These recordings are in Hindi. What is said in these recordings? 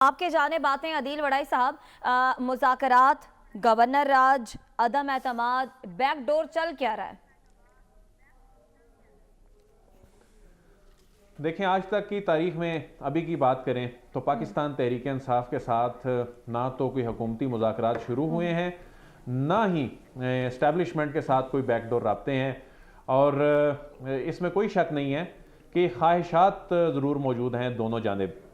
आपके जाने बातें अदील वड़ाई साहब, मुज़ाकरात, गवर्नर राज, अदम एतमाद, बैकडोर चल क्या रहा है? देखें, आज तक की तारीख में अभी की बात करें तो पाकिस्तान तहरीक इंसाफ के साथ ना तो कोई हुकूमती मुज़ाकरात शुरू हुए हैं, ना ही इस्टेब्लिशमेंट के साथ कोई बैकडोर राब्ते हैं। और इसमें कोई शक नहीं है कि ख्वाहिशात ज़रूर मौजूद हैं दोनों जानिब।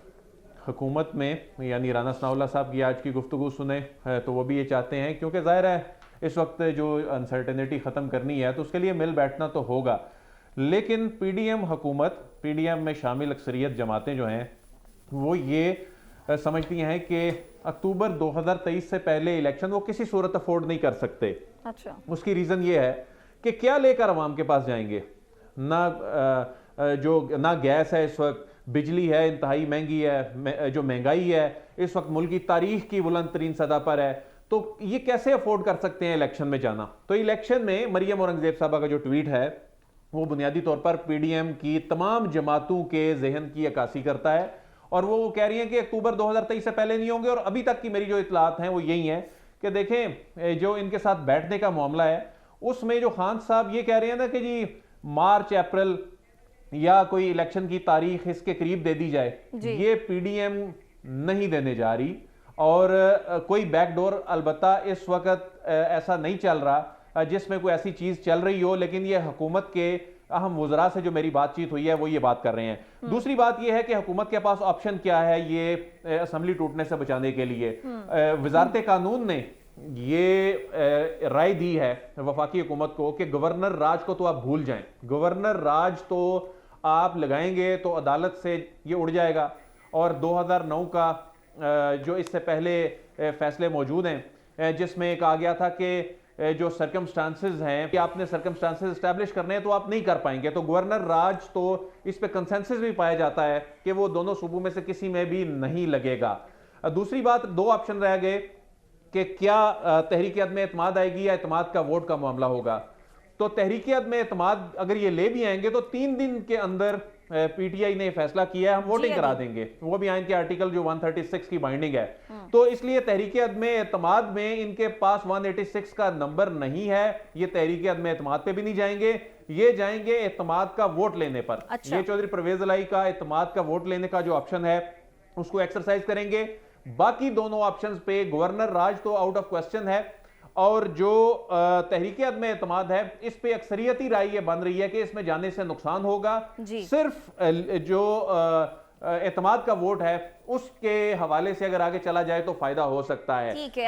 हुकूमत में यानी राना सनाउल्लाह साहब की आज की गुफ्तगू सुने तो वो भी ये चाहते हैं, क्योंकि ज़ाहिर है इस वक्त जो अनसर्टेनिटी ख़त्म करनी है तो उसके लिए मिल बैठना तो होगा। लेकिन पीडीएम हुकूमत, पीडीएम में शामिल अक्सरियत जमातें जो हैं वो ये समझती हैं कि अक्टूबर 2023 से पहले इलेक्शन वो किसी सूरत अफोर्ड नहीं कर सकते। अच्छा, उसकी रीज़न ये है कि क्या लेकर अवाम के पास जाएंगे। ना ना गैस है, इस वक्त बिजली है इंतहाई महंगी है, जो महंगाई है इस वक्त मुल्क की तारीख की बुलंद तरीन सतह पर है, तो ये कैसे अफोर्ड कर सकते हैं इलेक्शन में जाना। तो इलेक्शन में मरियम औरंगजेब साहबा का जो ट्वीट है वो बुनियादी तौर पर पीडीएम की तमाम जमातों के जहन की अक्कासी करता है, और वो कह रही हैं कि अक्टूबर 2023 से पहले नहीं होंगे। और अभी तक की मेरी जो इतलात हैं वो यही है कि देखें, जो इनके साथ बैठने का मामला है उसमें जो खान साहब ये कह रहे हैं ना कि जी मार्च अप्रैल या कोई इलेक्शन की तारीख इसके करीब दे दी जाए, ये पीडीएम नहीं देने जा रही। और कोई बैकडोर अलबत्ता इस वक्त ऐसा नहीं चल रहा जिसमें कोई ऐसी चीज चल रही हो, लेकिन ये हुकूमत के अहम वज़रा से जो मेरी बातचीत हुई है वो ये बात कर रहे हैं। दूसरी बात ये है कि हुकूमत के पास ऑप्शन क्या है ये असेंबली टूटने से बचाने के लिए। वजारत कानून ने ये राय दी है वफाकी हुकूमत को कि गवर्नर राज को तो आप भूल जाएं। गवर्नर राज तो आप लगाएंगे तो अदालत से ये उड़ जाएगा। और 2009 का जो इससे पहले फैसले मौजूद हैं जिसमें कहा गया था कि जो सर्कमस्टांसेस हैं कि आपने सर्कमस्टांसेस एस्टैब्लिश करने हैं तो आप नहीं कर पाएंगे। तो गवर्नर राज तो इस पे कंसेंसस भी पाया जाता है कि वो दोनों सूबों में से किसी में भी नहीं लगेगा। दूसरी बात, दो ऑप्शन रह गए कि क्या तहरीक अदम एतमाद आएगी या एतमाद का वोट का मामला होगा। तो तहरीक अदम एतमाद अगर ये ले भी आएंगे तो 3 दिन के अंदर पीटीआई ने फैसला किया है हम वोटिंग करा देंगे, वो भी आइन के आर्टिकल जो 136 की बाइंडिंग है। तो इसलिए तहरीक अदम एतमाद में इनके पास 186 का नंबर नहीं है, ये तहरीक अदम एतमाद पे भी नहीं जाएंगे, ये जाएंगे एतमाद का वोट लेने पर। अच्छा। ये चौधरी परवेज इलाही का एतमाद का वोट लेने का जो ऑप्शन है उसको एक्सरसाइज करेंगे। बाकी दोनों ऑप्शंस पे गवर्नर राज तो आउट ऑफ क्वेश्चन है, और जो तहरीक अदम एतमाद है इस पे अक्सरियती राय ये बन रही है कि इसमें जाने से नुकसान होगा। सिर्फ जो एतमाद का वोट है उसके हवाले से अगर आगे चला जाए तो फायदा हो सकता है। ठीक है।